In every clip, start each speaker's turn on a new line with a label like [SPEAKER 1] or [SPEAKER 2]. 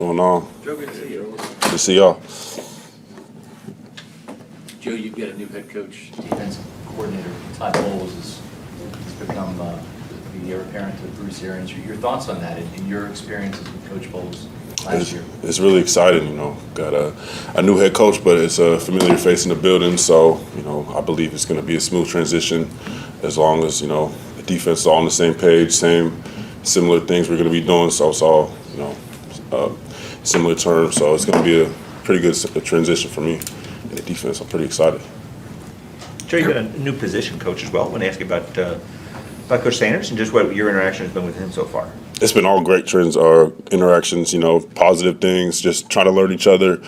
[SPEAKER 1] Going on?
[SPEAKER 2] Joe, good to see you.
[SPEAKER 1] Good to see y'all.
[SPEAKER 2] Joe, you've got a new head coach, defensive coordinator. Todd Bowles has become the heir apparent to Bruce Arians. Your thoughts on that and your experiences with Coach Bowles last year?
[SPEAKER 1] It's really exciting, Got a new head coach, but it's a familiar face in the building. So, I believe it's going to be a smooth transition as long as, the defense is all on the same page, similar things we're going to be doing. So it's all, similar terms. So it's going to be a pretty good transition for me in the defense. I'm pretty excited.
[SPEAKER 3] Joe, you've got a new position coach as well. I want to ask you about Coach Sanders and just what your interaction has been with him so far.
[SPEAKER 1] It's been all great interactions, positive things, just trying to learn each other,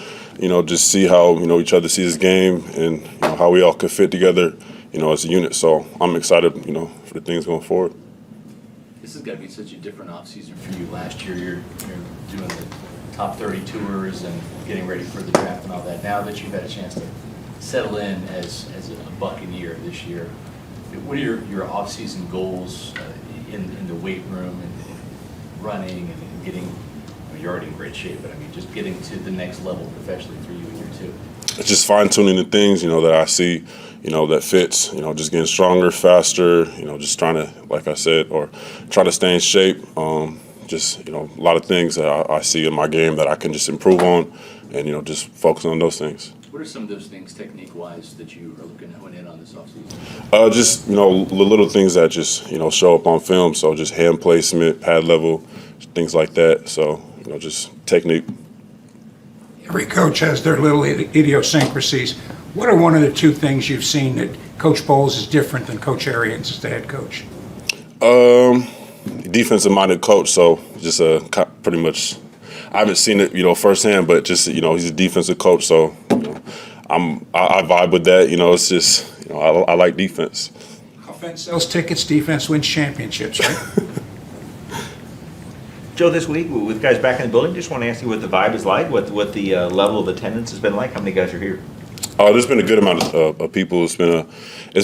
[SPEAKER 1] just see how, each other sees the game and how we all could fit together, as a unit. So I'm excited, for the things going forward.
[SPEAKER 2] This has got to be such a different offseason for you. Last year, you're doing the top 30 tours and getting ready for the draft and all that. Now that you've had a chance to settle in as a Buccaneer this year, what are your off-season goals in the weight room and running and getting? You're already in great shape, but just getting to the next level professionally for you in year two.
[SPEAKER 1] It's just fine-tuning the things, that I see, that fits, just getting stronger, faster, just trying to, like I said, or trying to stay in shape. Just, a lot of things that I see in my game that I can just improve on and, just focus on those things.
[SPEAKER 2] What are some of those things technique-wise that you are looking to hone in on this offseason?
[SPEAKER 1] Just, the little things that just, show up on film. So just hand placement, pad level, things like that. So, just technique.
[SPEAKER 4] Every coach has their little idiosyncrasies. What are one of the two things you've seen that Coach Bowles is different than Coach Arians as the head coach?
[SPEAKER 1] Defensive-minded coach, so just pretty much. I haven't seen it, firsthand, but just he's a defensive coach, so I vibe with that. It's just I like defense.
[SPEAKER 4] Offense sells tickets, defense wins championships, right?
[SPEAKER 3] Joe, this week with guys back in the building, just want to ask you what the vibe is like, what the level of attendance has been like. How many guys are here?
[SPEAKER 1] There's been a good amount of people. It's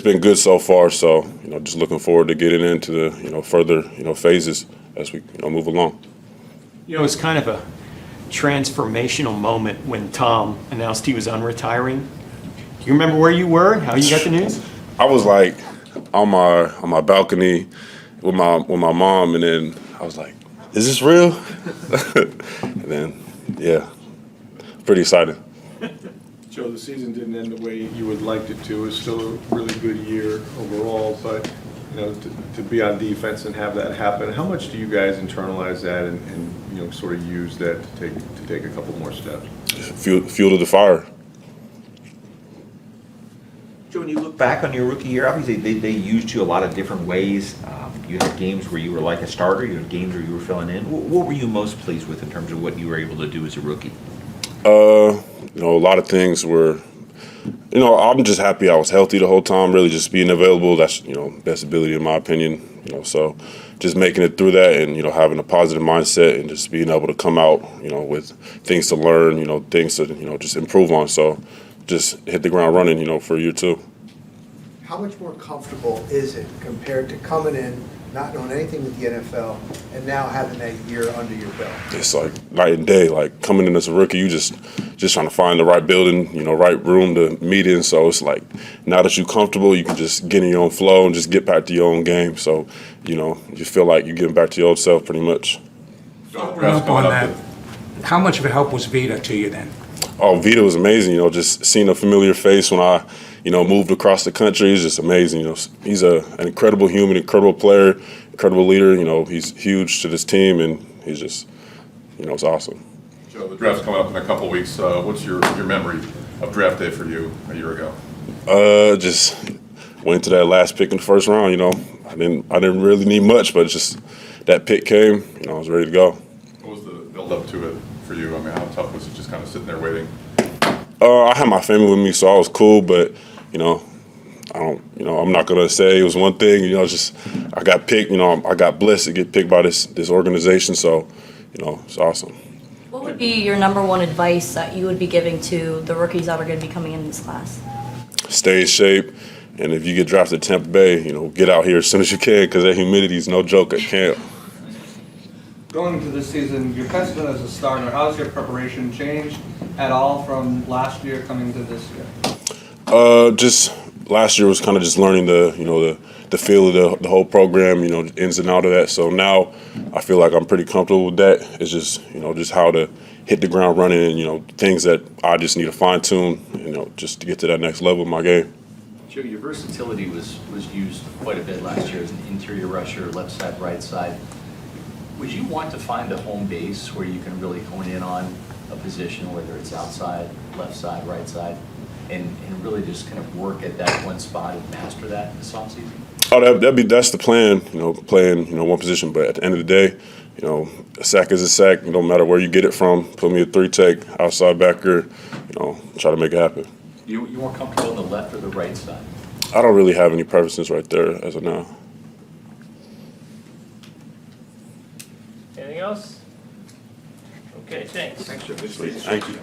[SPEAKER 1] been good so far. So just looking forward to getting into the further phases as we move along.
[SPEAKER 5] It's kind of a transformational moment when Tom announced he was unretiring. Do you remember where you were and how you got the news?
[SPEAKER 1] I was like on my balcony with my mom, and then I was like, "Is this real?" And then, yeah, pretty excited.
[SPEAKER 6] Joe, the season didn't end the way you would like it to. It was still a really good year overall, but to be on defense and have that happen, how much do you guys internalize that and sort of use that to take a couple more steps?
[SPEAKER 1] Fuel to the fire.
[SPEAKER 3] Joe, when you look back on your rookie year, obviously they used you a lot of different ways. You had games where you were like a starter. You had games where you were filling in. What were you most pleased with in terms of what you were able to do as a rookie?
[SPEAKER 1] A lot of things were, I'm just happy I was healthy the whole time, really just being available. That's, best ability in my opinion, so just making it through that and, having a positive mindset and just being able to come out, with things to learn, things to, just improve on. So just hit the ground running, for year two.
[SPEAKER 7] How much more comfortable is it compared to coming in, not knowing anything with the NFL, and now having that year under your belt?
[SPEAKER 1] It's like night and day. Like coming in as a rookie, you just trying to find the right building, right room to meet in. So it's like now that you're comfortable, you can just get in your own flow and just get back to your own game. So, you feel like you're getting back to your old self pretty much.
[SPEAKER 4] Up on that, how much of a help was Vita to you then?
[SPEAKER 1] Oh, Vita was amazing. Just seeing a familiar face when I, moved across the country is just amazing. He's an incredible human, incredible player, incredible leader. He's huge to this team, and he's just, it's awesome.
[SPEAKER 8] Joe, the draft's coming up in a couple weeks. What's your memory of draft day for you a year ago?
[SPEAKER 1] Just went to that last pick in the first round. I didn't really need much, but just that pick came. I was ready to go.
[SPEAKER 8] What was the build up to it for you? How tough was it just kind of sitting there waiting?
[SPEAKER 1] I had my family with me, so I was cool, but I'm not gonna say it was one thing. Just I got picked. I got blessed to get picked by this organization. So, it's awesome.
[SPEAKER 9] What would be your number one advice that you would be giving to the rookies that are going to be coming in this class?
[SPEAKER 1] Stay in shape, and if you get drafted to Tampa Bay, get out here as soon as you can because that humidity is no joke at camp.
[SPEAKER 10] Going into this season, your been as a starter, how's your preparation changed at all from last year coming to this year?
[SPEAKER 1] Just last year was kind of just learning the feel of the whole program, ins and out of that. So now I feel like I'm pretty comfortable with that. It's just just how to hit the ground running and things that I just need to fine tune, just to get to that next level of my game.
[SPEAKER 2] Joe, your versatility was used quite a bit last year as an interior rusher, left side, right side. Would you want to find a home base where you can really hone in on a position, whether it's outside, left side, right side, and really just kind of work at that one spot and master that this offseason?
[SPEAKER 1] Oh, that's the plan, playing one position. But at the end of the day, a sack is a sack. It don't matter where you get it from. Put me a 3-tech, outside backer, try to make it happen.
[SPEAKER 2] You more comfortable on the left or the right side?
[SPEAKER 1] I don't really have any preferences right there as of now.
[SPEAKER 11] Anything else? Okay, thanks.
[SPEAKER 1] Thank you.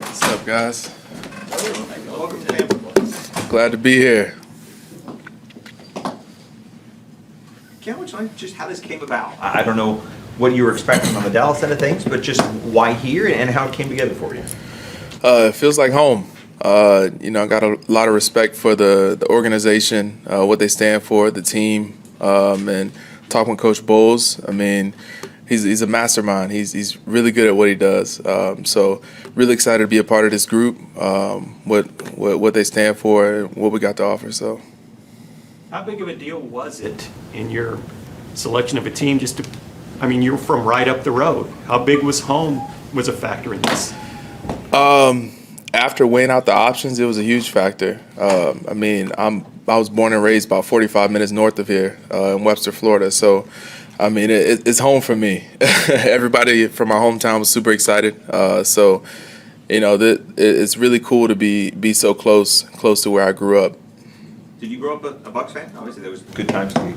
[SPEAKER 12] What's up, guys?
[SPEAKER 3] Welcome to Tampa.
[SPEAKER 12] Glad to be here.
[SPEAKER 3] Can you explain just how this came about? I don't know what you were expecting on the Dallas side of things, but just why here and how it came together for you.
[SPEAKER 12] It feels like home. I got a lot of respect for the organization, what they stand for, the team, and talking with Coach Bowles. I mean, he's a mastermind. He's really good at what he does. So really excited to be a part of this group, what they stand for, and what we got to offer. So,
[SPEAKER 5] How big of a deal was it in your selection of a team you're from right up the road. How big was home was a factor in this?
[SPEAKER 12] After weighing out the options, it was a huge factor. I was born and raised about 45 minutes north of here in Webster, Florida. So, it's home for me. Everybody from my hometown was super excited. It's really cool to be so close to where I grew up.
[SPEAKER 3] Did you grow up a Bucs fan? Obviously, there was good times to be.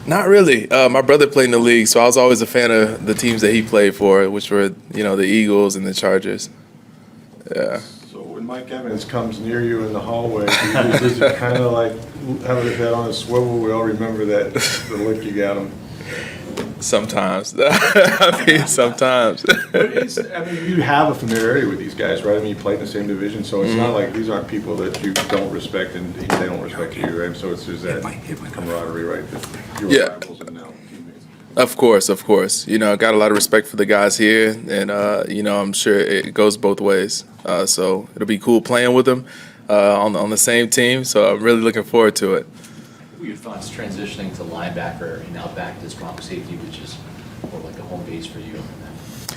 [SPEAKER 12] Not really. My brother played in the league, so I was always a fan of the teams that he played for, which were, the Eagles and the Chargers. Yeah.
[SPEAKER 6] So when Mike Evans comes near you in the hallway, does it kind of like have his head on a swivel? We all remember the look you got him.
[SPEAKER 12] Sometimes. Sometimes.
[SPEAKER 6] But you have a familiarity with these guys, right? You play in the same division, so it's not like these aren't people that you don't respect and they don't respect you, right? So it's just that camaraderie, right? That you were rivals and now teammates.
[SPEAKER 12] Of course. I got a lot of respect for the guys here, and I'm sure it goes both ways. So it'll be cool playing with them on the same team. So I'm really looking forward to it.
[SPEAKER 2] What were your thoughts transitioning to linebacker and now back to strong safety, which is more like a home base for you?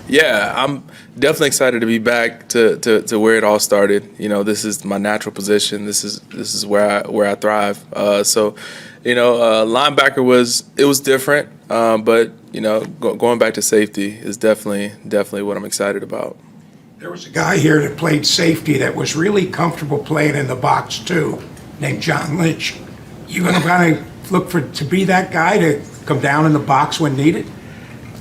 [SPEAKER 12] Yeah, I'm definitely excited to be back to where it all started. This is my natural position. This is where I thrive. Linebacker was different, but going back to safety is definitely what I'm excited about.
[SPEAKER 4] There was a guy here that played safety that was really comfortable playing in the box too, named John Lynch. You going to kind of look to be that guy to come down in the box when needed?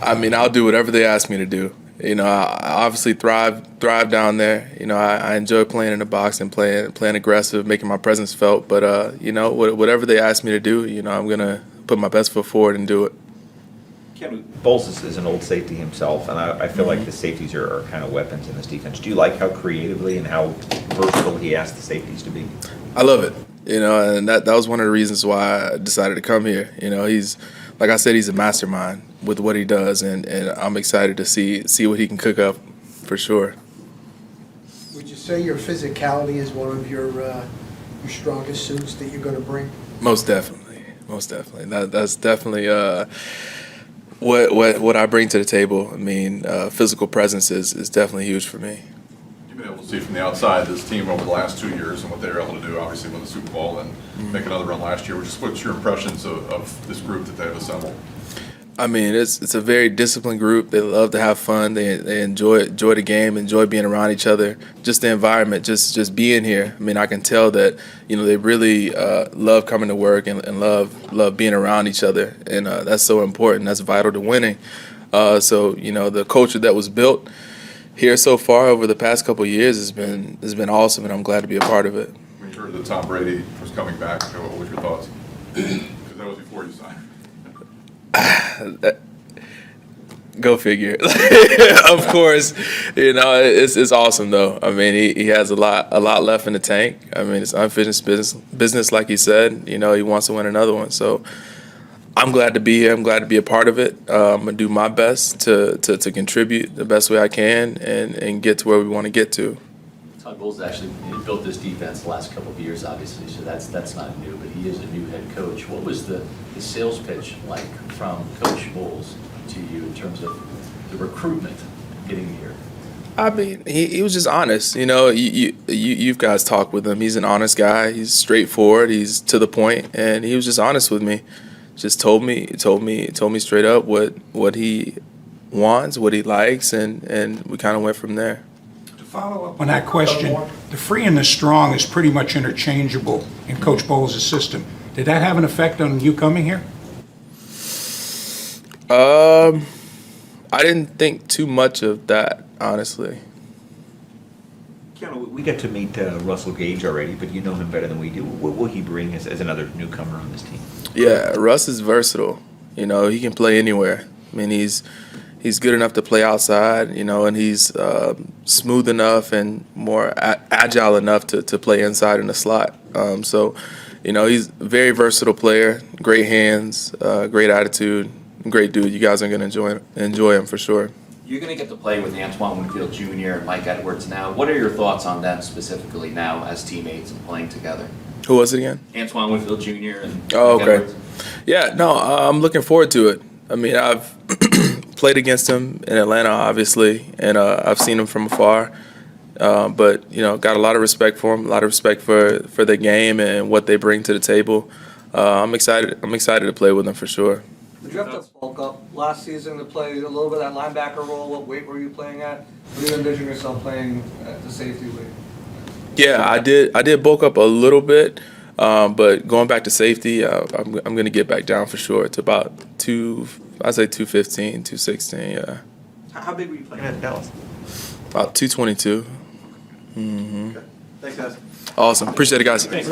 [SPEAKER 12] I'll do whatever they ask me to do. I obviously thrive down there. I enjoy playing in the box and playing aggressive, making my presence felt. But whatever they ask me to do, I'm gonna put my best foot forward and do it.
[SPEAKER 3] Kevin Bowles is an old safety himself, and I feel like the safeties are kind of weapons in this defense. Do you like how creatively and how versatile he asked the safeties to be?
[SPEAKER 12] I love it. And that was one of the reasons why I decided to come here. He's, like I said, he's a mastermind with what he does, and I'm excited to see what he can cook up for sure.
[SPEAKER 7] Would you say your physicality is one of your strongest suits that you're going to bring?
[SPEAKER 12] Most definitely. That's definitely what I bring to the table. Physical presence is definitely huge for me.
[SPEAKER 8] You've been able to see from the outside this team over the last 2 years and what they were able to do, obviously win the Super Bowl and make another run last year. What's your impressions of this group that they've assembled?
[SPEAKER 12] It's a very disciplined group. They love to have fun. They enjoy the game, enjoy being around each other. Just the environment, just being here. I can tell that they really love coming to work and love being around each other, and that's so important. That's vital to winning. The culture that was built here so far over the past couple of years has been awesome, and I'm glad to be a part of it.
[SPEAKER 8] When you heard that Tom Brady was coming back, what was your thoughts? Because that was before you signed.
[SPEAKER 12] Go figure. Of course, it's awesome though. He has a lot left in the tank. It's unfinished business, like he said. He wants to win another one. So I'm glad to be here. I'm glad to be a part of it. I'm gonna do my best to contribute the best way I can and get to where we want to get to.
[SPEAKER 2] Todd Bowles actually built this defense the last couple of years, obviously, so that's not new, but he is a new head coach. What was the sales pitch like from Coach Bowles to you in terms of the recruitment getting here?
[SPEAKER 12] He was just honest. You guys talk with him. He's an honest guy. He's straightforward. He's to the point, and he was just honest with me. Just told me straight up what he wants, what he likes, and we kind of went from there.
[SPEAKER 4] Follow up on that question, the free and the strong is pretty much interchangeable in Coach Bowles' system. Did that have an effect on you coming here?
[SPEAKER 12] I didn't think too much of that, honestly.
[SPEAKER 3] Keanu, we got to meet Russell Gage already, but you know him better than we do. What will he bring as another newcomer on this team?
[SPEAKER 12] Yeah, Russ is versatile. You know, he can play anywhere. I mean, he's good enough to play outside, you know, and he's smooth enough and more agile enough to play inside in the slot. So, you know, he's a very versatile player, great hands, great attitude, great dude. You guys are going to enjoy him for sure.
[SPEAKER 2] You're going to get to play with Antoine Winfield Jr. and Mike Edwards now. What are your thoughts on them specifically now as teammates and playing together?
[SPEAKER 12] Who was it again?
[SPEAKER 2] Antoine Winfield Jr. and
[SPEAKER 12] Oh,
[SPEAKER 2] Mike
[SPEAKER 12] okay.
[SPEAKER 2] Edwards.
[SPEAKER 12] Yeah, no, I'm looking forward to it. I mean, I've played against him in Atlanta, obviously, and I've seen him from afar. But, you know, got a lot of respect for him, a lot of respect for the game and what they bring to the table. I'm excited to play with them for sure.
[SPEAKER 10] Did you have to bulk up last season to play a little bit of that linebacker role? What weight were you playing at? Or do you envision yourself playing at the safety weight?
[SPEAKER 12] Yeah, I did bulk up a little bit, but going back to safety, I'm going to get back down for sure to about 215, 216, yeah.
[SPEAKER 3] How big were you playing at Dallas?
[SPEAKER 12] About 222. Mm-hmm.
[SPEAKER 3] Okay. Thanks, guys.
[SPEAKER 12] Awesome. Appreciate it, guys.
[SPEAKER 11] Thanks.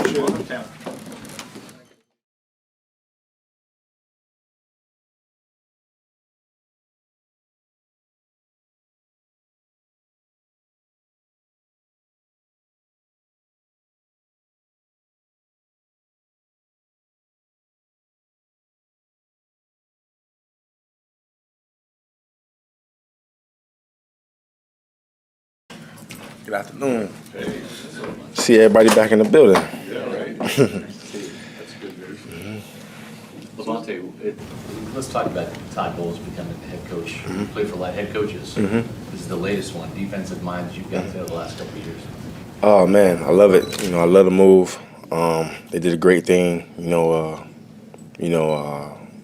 [SPEAKER 13] Good afternoon. See everybody back in the building.
[SPEAKER 8] Yeah, right.
[SPEAKER 2] That's good news. Levante, let's talk about Todd Bowles becoming the head coach. You played for a lot of head coaches. This is the latest one, defensive minds you've got there the last couple of years.
[SPEAKER 13] Oh man, I love it. You know, I love the move. They did a great thing.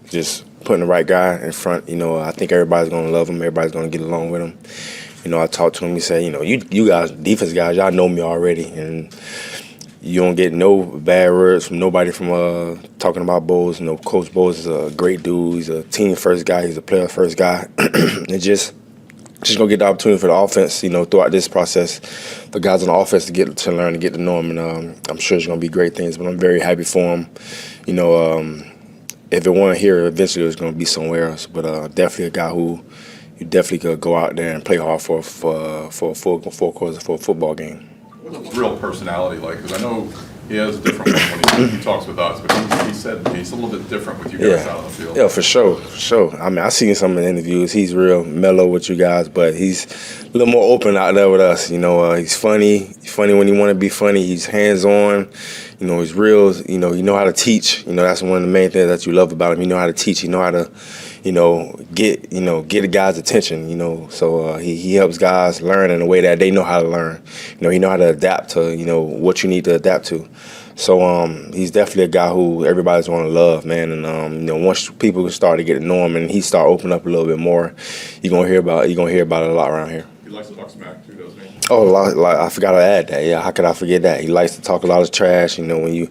[SPEAKER 13] Just putting the right guy in front. You know, I think everybody's gonna love him. Everybody's gonna get along with him. You know, I talked to him. He said, you know, you guys, defense guys, y'all know me already, and you don't get no bad words from nobody from talking about Bowles. You know, Coach Bowles is a great dude. He's a team first guy. He's a player first guy. And just gonna get the opportunity for the offense. You know, throughout this process, the guys on the offense to learn and get to know him. And I'm sure it's gonna be great things. But I'm very happy for him. You know, if it weren't here, eventually it's gonna be somewhere else. But definitely a guy who you definitely could go out there and play hard for a full quarters for a football game.
[SPEAKER 8] What's his real personality like? Because I know he has a different one when he talks with us, but he said he's a little bit different with you guys out on the field.
[SPEAKER 13] Yeah, for sure. I mean, I seen some of the interviews. He's real mellow with you guys, but he's a little more open out there with us. You know, he's funny. He's funny when he want to be funny. He's hands-on. You know, he's real. You know how to teach. You know, that's one of the main things that you love about him. You know how to teach. You know how to, get a guy's attention. You know, so he helps guys learn in a way that they know how to learn. You know, he know how to adapt to what you need to adapt to. So he's definitely a guy who everybody's going to love, man. And once people start to get to know him and he start opening up a little bit more, you're gonna hear about it a lot around here.
[SPEAKER 8] He likes to talk smack too, doesn't he?
[SPEAKER 13] Oh, I forgot to add that. Yeah, how could I forget that? He likes to talk a lot of trash. You know, when you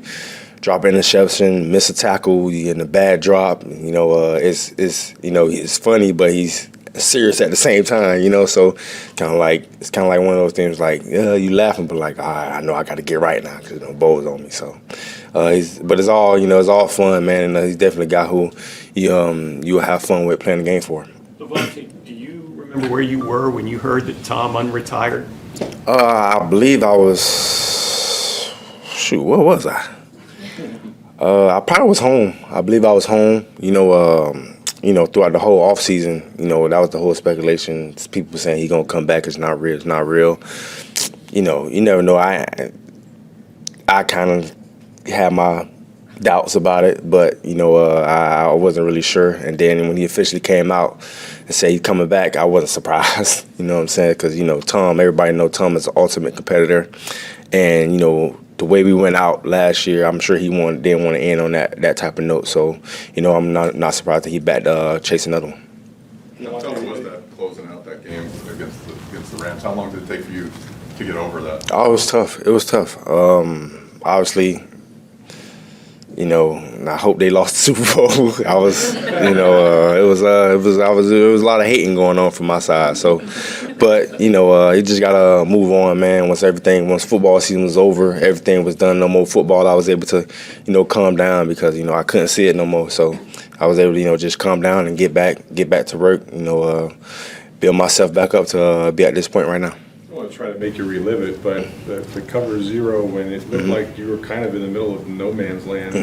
[SPEAKER 13] drop an interception, miss a tackle, you get in a bad drop. It's funny, but he's serious at the same time. So it's kind of like one of those things. Like, yeah, you laughing, but like, I know I got to get right now because Bowles on me. So, but it's all fun, man. And he's definitely a guy who you'll have fun with playing the game for.
[SPEAKER 5] Levante, do you remember where you were when you heard that Tom unretired?
[SPEAKER 13] I believe I was. Shoot, where was I? I probably was home. I believe I was home. Throughout the whole offseason, that was the whole speculation. People saying he's gonna come back. It's not real. It's not real. You never know. I kind of had my doubts about it, but I wasn't really sure. And then when he officially came out and said he's coming back, I wasn't surprised. You know what I'm saying? Because Tom, everybody know Tom is the ultimate competitor, and the way we went out last year, I'm sure he didn't want to end on that type of note. So, I'm not surprised that he back to chase another one.
[SPEAKER 8] How tough was that closing out that game against the Rams? How long did it take for you to get over that?
[SPEAKER 13] Oh, it was tough. Obviously, and I hope they lost the Super Bowl. I was, it was a lot of hating going on from my side. So, but you just gotta move on, man. Once football season was over, everything was done. No more football. I was able to, calm down because I couldn't see it no more. So I was able to, just calm down and get back to work. Build myself back up to be at this point right now.
[SPEAKER 6] I want to try to make you relive it, but the cover zero, when it looked like you were kind of in the middle of no man's land,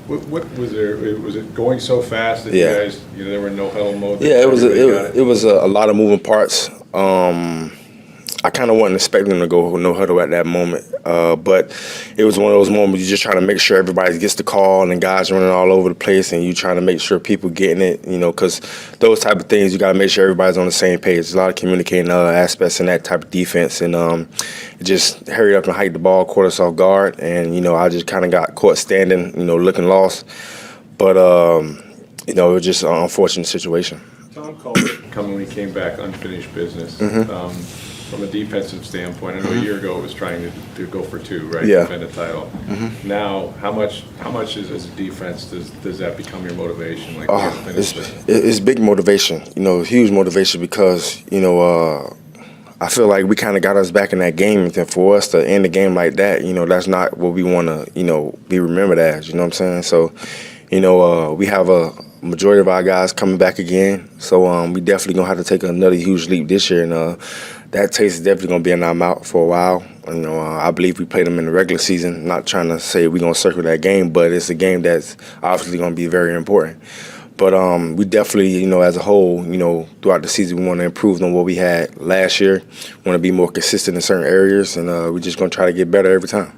[SPEAKER 6] what was there? Was it going so fast that you guys, there were no huddle mode?
[SPEAKER 13] Yeah, it was a lot of moving parts. I kind of wasn't expecting them to go no huddle at that moment, but it was one of those moments you just trying to make sure everybody gets the call and guys running all over the place, and you trying to make sure people getting it, because those type of things you got to make sure everybody's on the same page. There's a lot of communicating aspects in that type of defense, and it just hurried up and hiked the ball, caught us off guard, and I just kind of got caught standing, looking lost, but it was just an unfortunate situation.
[SPEAKER 6] Tom called it coming when he came back unfinished business. From a defensive standpoint, I know a year ago it was trying to go for two, right?
[SPEAKER 13] Yeah.
[SPEAKER 6] Defend a title. Now, how much as a defense does that become your motivation? Like,
[SPEAKER 13] it's big motivation, huge motivation because, I feel like we kind of got us back in that game, and for us to end the game like that, that's not what we want to, be remembered as, you know what I'm saying? So, we have a majority of our guys coming back again, so we definitely going to have to take another huge leap this year, and that taste is definitely going to be in our mouth for a while. I believe we played them in the regular season. Not trying to say we're going to circle that game, but it's a game that's obviously going to be very important. But we definitely, as a whole, throughout the season, we want to improve on what we had last year. Want to be more consistent in certain areas, and we're just going to try to get better every time.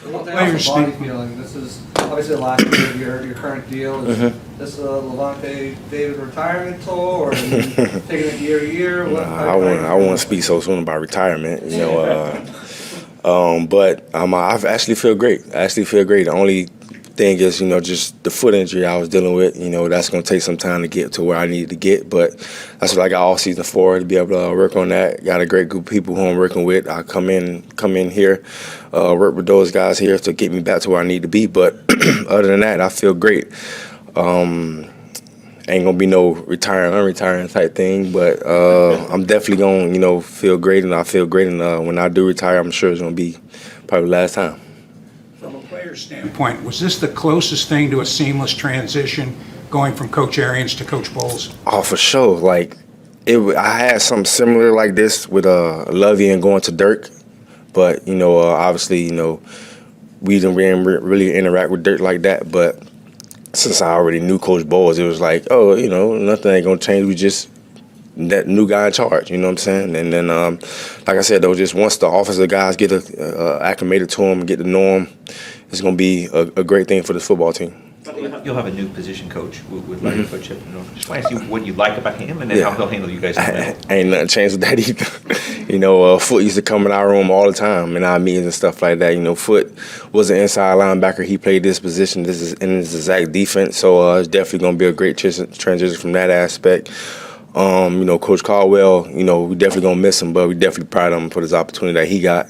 [SPEAKER 10] One thing else, body feeling. This is obviously the last year of your current deal. Is this a Levante David retirement tour, or are you taking it year to year?
[SPEAKER 13] I won't speak so soon about retirement, but I actually feel great. The only thing is, just the foot injury I was dealing with. That's going to take some time to get to where I need to get, but that's what I got all season for, to be able to work on that. Got a great group of people who I'm working with. I come in here, work with those guys here to get me back to where I need to be. But other than that, I feel great. Ain't gonna be no unretiring type thing, but I'm definitely gonna feel great, and I feel great. And when I do retire, I'm sure it's gonna be probably the last time.
[SPEAKER 4] From a player's standpoint, was this the closest thing to a seamless transition, going from Coach Arians to Coach Bowles?
[SPEAKER 13] Oh, for sure. Like, I had something similar like this with Lovey and going to Dirk, but obviously we didn't really interact with Dirk like that. But since I already knew Coach Bowles, it was like, oh, nothing ain't gonna change. We just that new guy in charge, you know what I'm saying? And then, like I said, though, just once the offensive guys get acclimated to him and get to know him, it's going to be a great thing for the football team.
[SPEAKER 3] You'll have a new position coach with Larry Coach. Just want to see what you like about him, and then how he'll handle you guys.
[SPEAKER 13] Ain't nothing changed with that either. Foot used to come in our room all the time in our meetings and stuff like that. Foot was an inside linebacker. He played this position. This is in his exact defense. So it's definitely going to be a great transition from that aspect. Coach Caldwell, we definitely gonna miss him, but we definitely proud of him for this opportunity that he got.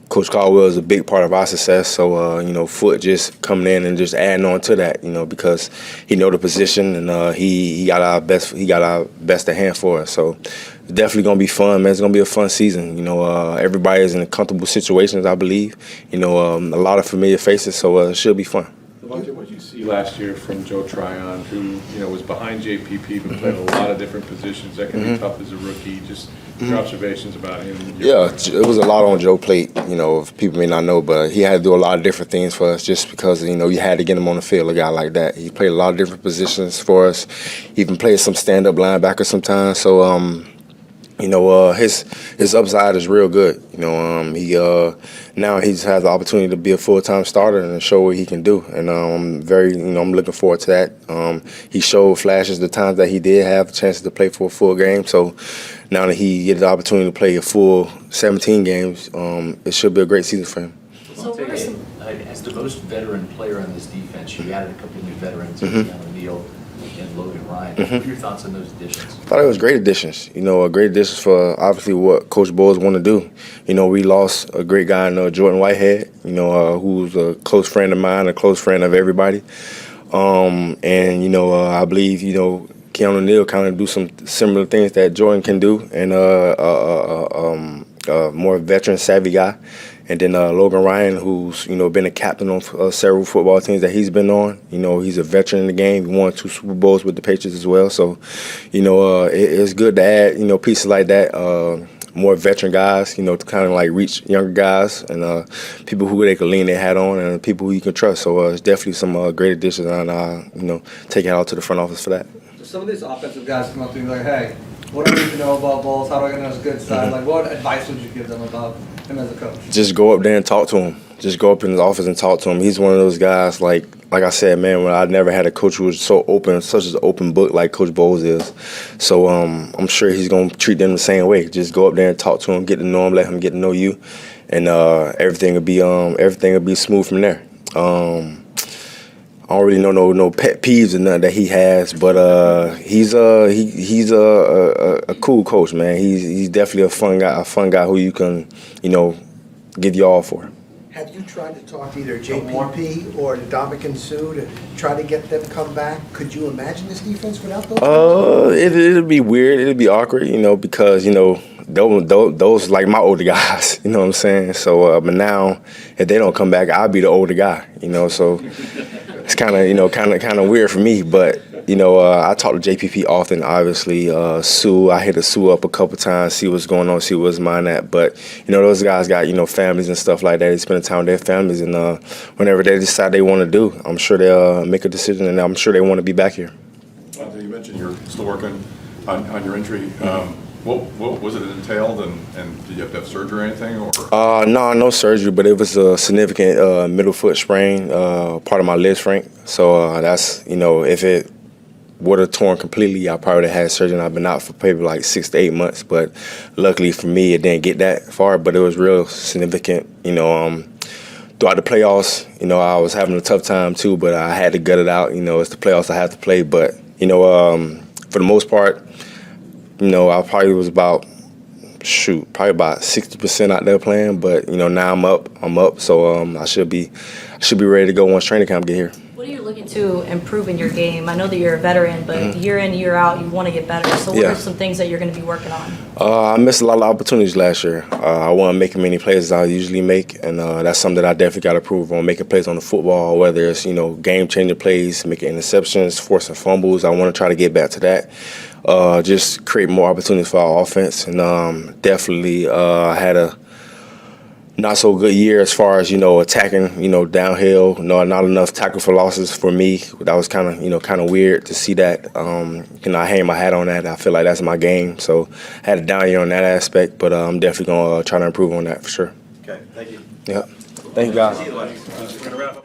[SPEAKER 13] Coach Caldwell is a big part of our success, so Foot just coming in and just adding on to that, because he know the position and he got our best. He got our best at hand for us. So it's definitely gonna be fun, man. It's gonna be a fun season. Everybody is in comfortable situations, I believe. A lot of familiar faces, so it should be fun.
[SPEAKER 6] What did you see last year from Joe Tryon, who was behind JPP but played a lot of different positions? That can be tough as a rookie. Just your observations about him.
[SPEAKER 13] Yeah, it was a lot on Joe's plate. People may not know, but he had to do a lot of different things for us just because you had to get him on the field. A guy like that, he played a lot of different positions for us. He even played some stand-up linebacker sometimes. So his upside is real good. Now he just has the opportunity to be a full-time starter and show what he can do. And I'm looking forward to that. He showed flashes the times that he did have chances to play for a full game. So now that he gets the opportunity to play a full 17 games, it should be a great season for him.
[SPEAKER 9] So what are some...
[SPEAKER 2] As the most veteran player on this defense, you added a couple of new veterans, O'Neal, and Logan Ryan. What are your thoughts on those additions?
[SPEAKER 13] I thought it was great additions. Great additions for obviously what Coach Bowles want to do. We lost a great guy in Jordan Whitehead, who's a close friend of mine, a close friend of everybody. I believe, Keanu Neal kind of do some similar things that Jordan can do, and more veteran savvy guy. And then Logan Ryan, who's been a captain on several football teams that he's been on. He's a veteran in the game. He won 2 Super Bowls with the Patriots as well. So, it's good to add pieces like that. More veteran guys, to kind of like reach younger guys and people who they can lean their hat on and people who you can trust. So it's definitely some great additions, and take it out to the front office for that.
[SPEAKER 10] Some of these offensive guys come up to you like, hey, what do I need to know about Bowles? How do I get on his good side? Like, what advice would you give them about him as a coach?
[SPEAKER 13] Just go up there and talk to him. Just go up in his office and talk to him. He's one of those guys, like I said, man, when I never had a coach who was so open, such an open book like Coach Bowles is. So I'm sure he's going to treat them the same way. Just go up there and talk to him, get to know him, let him get to know you, and everything will be smooth from there. I don't really know no pet peeves or nothing that he has, but he's a cool coach, man. He's definitely a fun guy who you can give you all for.
[SPEAKER 7] Have you tried to talk to either JPP or Ndamukong Suh to try to get them come back? Could you imagine this defense without those?
[SPEAKER 13] It'll be weird. It'll be awkward, because those like my older guys. You know what I'm saying? So, but now if they don't come back, I'll be the older guy. So it's kind of weird for me. But I talk to JPP often. Obviously, Sue. I hit Sue up a couple times, see what's going on, see what's mine at. But those guys got families and stuff like that. They spend time with their families, and whenever they decide they want to do, I'm sure they'll make a decision, and I'm sure they want to be back here.
[SPEAKER 8] You mentioned you're still working on your injury. What was it entailed, and did you have to have surgery or anything? Or?
[SPEAKER 13] No surgery, but it was a significant middle foot sprain, part of my lid frank. So that's, if it would have torn completely, I probably would have had surgery, and I've been out for maybe like 6 to 8 months. But luckily for me, it didn't get that far, but it was real significant, throughout the playoffs. I was having a tough time too, but I had to gut it out. It's the playoffs, I have to play. But, for the most part, I probably was probably about 60% out there playing, but now I'm up, so I should be ready to go once training camp get here.
[SPEAKER 9] What are you looking to improve in your game? I know that you're a veteran, but year in, year out, you want to get better. So what are some things that you're going to be working on?
[SPEAKER 13] I missed a lot of opportunities last year. I wasn't making many plays as I usually make, and that's something that I definitely got to improve on, making plays on the football, whether it's game-changing plays, making interceptions, forcing fumbles. I want to try to get back to that. Just create more opportunities for our offense, and definitely had a not so good year as far as attacking downhill. Not enough tackle for losses for me. That was kind of weird to see that. I hang my hat on that. I feel like that's my game. So I had a down year on that aspect, but I'm definitely gonna try to improve on that for sure.
[SPEAKER 3] Okay, thank you.
[SPEAKER 13] Yeah, thank you guys.
[SPEAKER 3] We're gonna wrap up.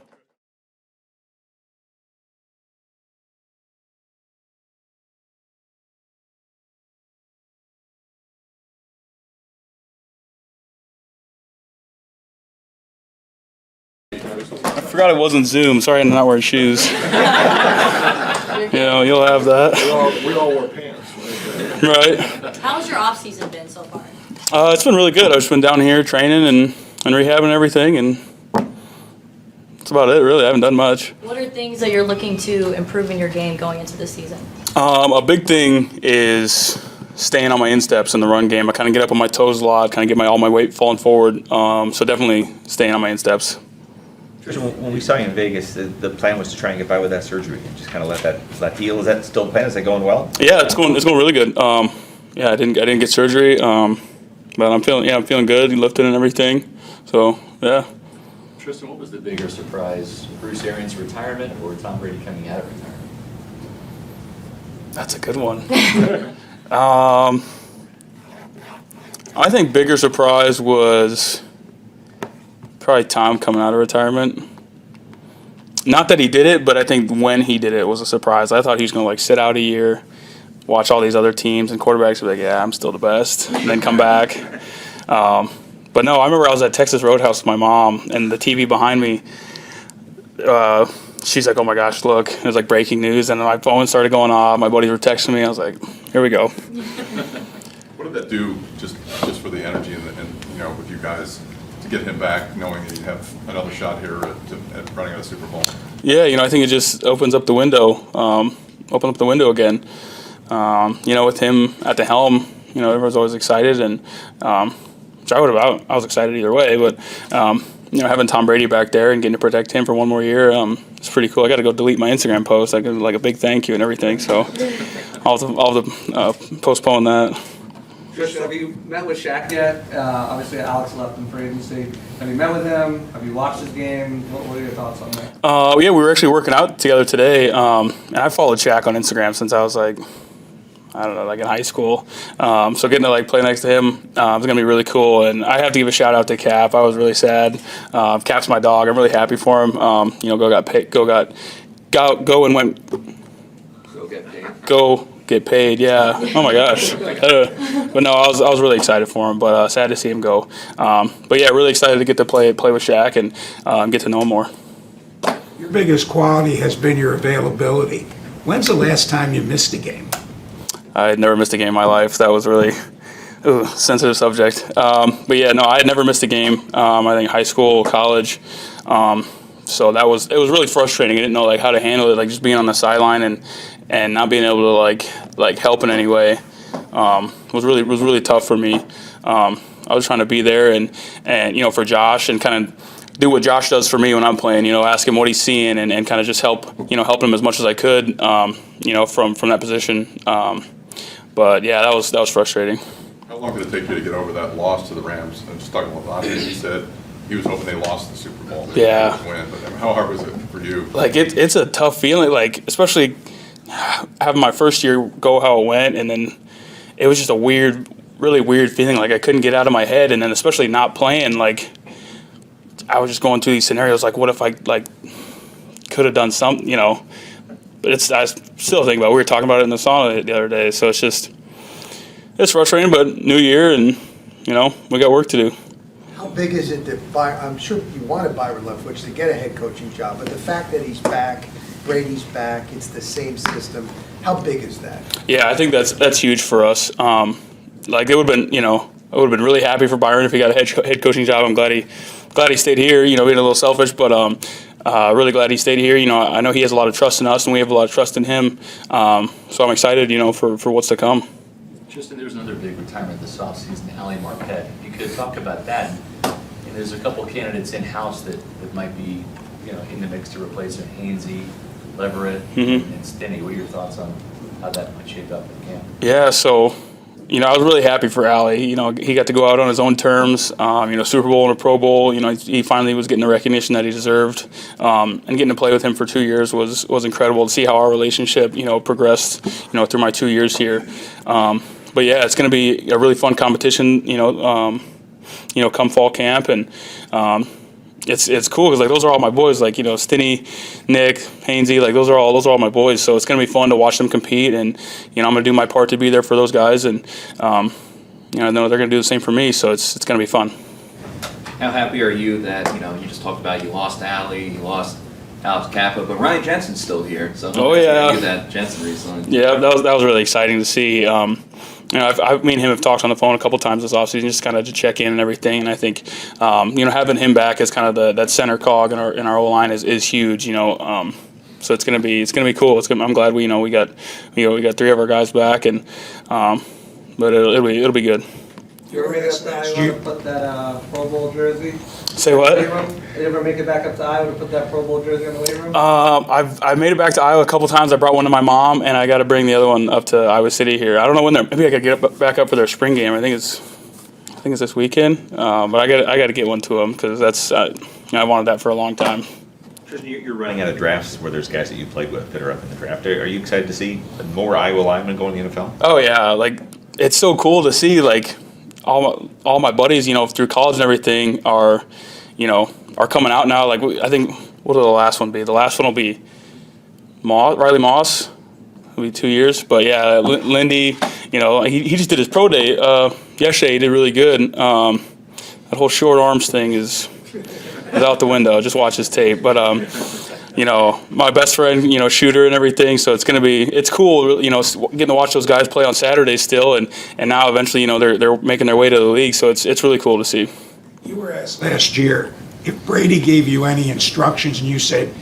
[SPEAKER 14] I forgot it wasn't Zoom. Sorry, I'm not wearing shoes. You'll have that.
[SPEAKER 6] We all wore pants.
[SPEAKER 14] Right.
[SPEAKER 9] How's your off-season been so far?
[SPEAKER 14] It's been really good. I've just been down here training and rehabbing everything, and that's about it, really. I haven't done much.
[SPEAKER 9] What are things that you're looking to improve in your game going into this season?
[SPEAKER 14] A big thing is staying on my insteps in the run game. I kind of get up on my toes a lot, kind of get all my weight falling forward. So definitely staying on my insteps.
[SPEAKER 3] When we saw you in Vegas, the plan was to try and get by with that surgery and just kind of let that heal. Is that still the plan? Is that going well?
[SPEAKER 14] Yeah, it's going really good. I didn't get surgery, but I'm feeling good, lifting and everything. So yeah.
[SPEAKER 2] Tristan, what was the bigger surprise, Bruce Arians' retirement or Tom Brady coming out of retirement?
[SPEAKER 14] That's a good one. I think bigger surprise was probably Tom coming out of retirement. Not that he did it, but I think when he did it was a surprise. I thought he was going to sit out a year, watch all these other teams and quarterbacks be like, yeah, I'm still the best, and then come back. But no, I remember I was at Texas Roadhouse with my mom, and the TV behind me, she's like, oh my gosh, look, it was like breaking news, and my phone started going off. My buddies were texting me. I was like, here we go.
[SPEAKER 8] What did that do just for the energy and with you guys to get him back, knowing that you have another shot here at running a Super Bowl?
[SPEAKER 14] Yeah, I think it just opens up the window, again. With him at the helm, everyone's always excited, and which I was excited either way, but having Tom Brady back there and getting to protect him for one more year, it's pretty cool. I got to go delete my Instagram post, like a big thank you and everything. So I'll have to postpone that.
[SPEAKER 10] Christian, have you met with Shaq yet? Obviously, Alex left him for agency. Have you met with him? Have you watched his game? What are your thoughts on that?
[SPEAKER 14] Yeah, we were actually working out together today, and I followed Shaq on Instagram since I was like in high school. So getting to play next to him is gonna be really cool. And I have to give a shout out to Cap. I was really sad. Cap's my dog. I'm really happy for him. Go get paid. Yeah. Oh my gosh. But no, I was really excited for him. But sad to see him go. But yeah, really excited to get to play with Shaq and get to know him more.
[SPEAKER 4] Your biggest quality has been your availability. When's the last time you missed a game?
[SPEAKER 14] I had never missed a game in my life. That was really sensitive subject. But yeah, no, I had never missed a game. I think high school, college. So it was really frustrating. I didn't know how to handle it. Just being on the sideline and not being able to help in any way was really tough for me. I was trying to be there and for Josh and kind of do what Josh does for me when I'm playing. Ask him what he's seeing and kind of just help him as much as I could. From that position. But yeah, that was frustrating.
[SPEAKER 8] How long did it take you to get over that loss to the Rams? I'm just talking about Lonnie. He said he was hoping they lost the Super Bowl.
[SPEAKER 14] Yeah.
[SPEAKER 8] Win, but how hard was it for you?
[SPEAKER 14] It's a tough feeling. Especially having my first year go how it went, and then it was just a really weird feeling. I couldn't get out of my head, and then especially not playing. I was just going through these scenarios. What if I could have done something? But I still think about it. We were talking about it in the sauna the other day. So it's frustrating, but new year and, we got work to do.
[SPEAKER 7] How big is it I'm sure you wanted Byron Leftwich to get a head coaching job, but the fact that he's back, Brady's back, it's the same system, how big is that?
[SPEAKER 14] Yeah, I think that's huge for us. It would have been, I would have been really happy for Byron if he got a head coaching job. I'm glad he stayed here, being a little selfish, but really glad he stayed here. I know he has a lot of trust in us, and we have a lot of trust in him. So I'm excited, for what's to come.
[SPEAKER 2] Tristan, there's another big retirement this offseason, Ali Marpet. If you could talk about that. And there's a couple candidates in-house that might be, in the mix to replace him. Hainsey, Leverett, and Stinney. What are your thoughts on how that might shape up in camp?
[SPEAKER 14] Yeah, so I was really happy for Ali. He got to go out on his own terms. Super Bowl and a Pro Bowl. He finally was getting the recognition that he deserved. And getting to play with him for 2 years was incredible to see how our relationship, progressed, through my 2 years here. But yeah, it's going to be a really fun competition. Come fall camp, and it's cool because those are all my boys. Stinney, Nick, Hainsey, those are all my boys. So it's gonna be fun to watch them compete, and I'm gonna do my part to be there for those guys, and I know they're gonna do the same for me. So it's gonna be fun.
[SPEAKER 3] How happy are you that you just talked about you lost Ali, you lost Alex Kappa, but Ryan Jensen's still here. So you that Jensen recently.
[SPEAKER 14] Yeah, that was really exciting to see. Me and him have talked on the phone a couple times this offseason, just kind of to check in and everything. And I think, having him back as kind of that center cog in our O line is huge. So it's gonna be cool. I'm glad we got 3 of our guys back, and but it'll be good.
[SPEAKER 10] You ever make it up to Iowa to put that Pro Bowl jersey?
[SPEAKER 14] Say what?
[SPEAKER 10] You ever make it back up to Iowa to put that Pro Bowl jersey in the weight room?
[SPEAKER 14] I've made it back to Iowa a couple times. I brought one to my mom, and I got to bring the other one up to Iowa City here. I don't know when maybe I got to get back up for their spring game. I think it's this weekend. But I got to get one to them because that's I wanted that for a long time.
[SPEAKER 3] Tristan, you're running out of drafts where there's guys that you played with that are up in the draft. Are you excited to see more Iowa linemen going to the NFL?
[SPEAKER 14] Oh yeah, it's so cool to see all my buddies, through college and everything are coming out now. I think, what will the last one be? The last one will be Riley Moss. It'll be 2 years. But yeah, Lindy, he just did his pro day yesterday. He did really good. That whole short arms thing is out the window. Just watch his tape. But my best friend, shooter and everything. So it's cool, getting to watch those guys play on Saturdays still, and now eventually, they're making their way to the league. So it's really cool to see.
[SPEAKER 4] You were asked last year if Brady gave you any instructions and you said,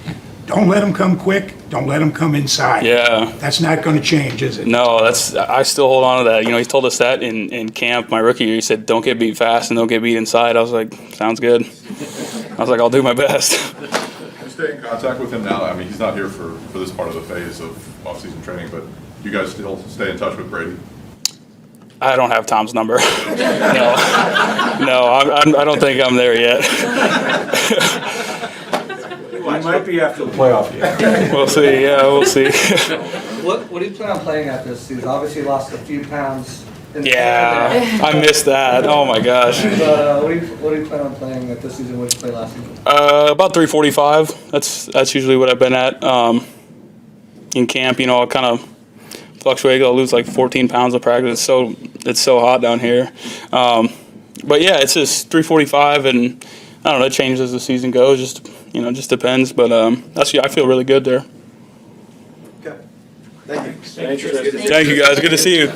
[SPEAKER 4] don't let him come quick, don't let him come inside.
[SPEAKER 14] Yeah.
[SPEAKER 4] That's not going to change, is it?
[SPEAKER 14] No, I still hold on to that. He told us that in camp my rookie year. He said, don't get beat fast and don't get beat inside. I was like, sounds good. I was like, I'll do my best.
[SPEAKER 8] You stay in contact with him now? I mean, he's not here for this part of the phase of off-season training, but you guys still stay in touch with Brady?
[SPEAKER 14] I don't have Tom's number. No, I don't think I'm there yet.
[SPEAKER 6] It might be after the playoff game.
[SPEAKER 14] We'll see. Yeah, we'll see.
[SPEAKER 10] What do you plan on playing at this season? Obviously, you lost a few pounds.
[SPEAKER 14] Yeah, I missed that. Oh my gosh.
[SPEAKER 10] But what do you plan on playing at this season? What did you play last season?
[SPEAKER 14] About 345. That's usually what I've been at. In camp, I kind of fluctuate. I'll lose like 14 pounds of practice. It's so hot down here. But yeah, it's just 345, and I don't know. It changes as the season goes. Just depends. But I feel really good there.
[SPEAKER 6] Okay. Thank you.
[SPEAKER 14] Thank you guys. Good to see you.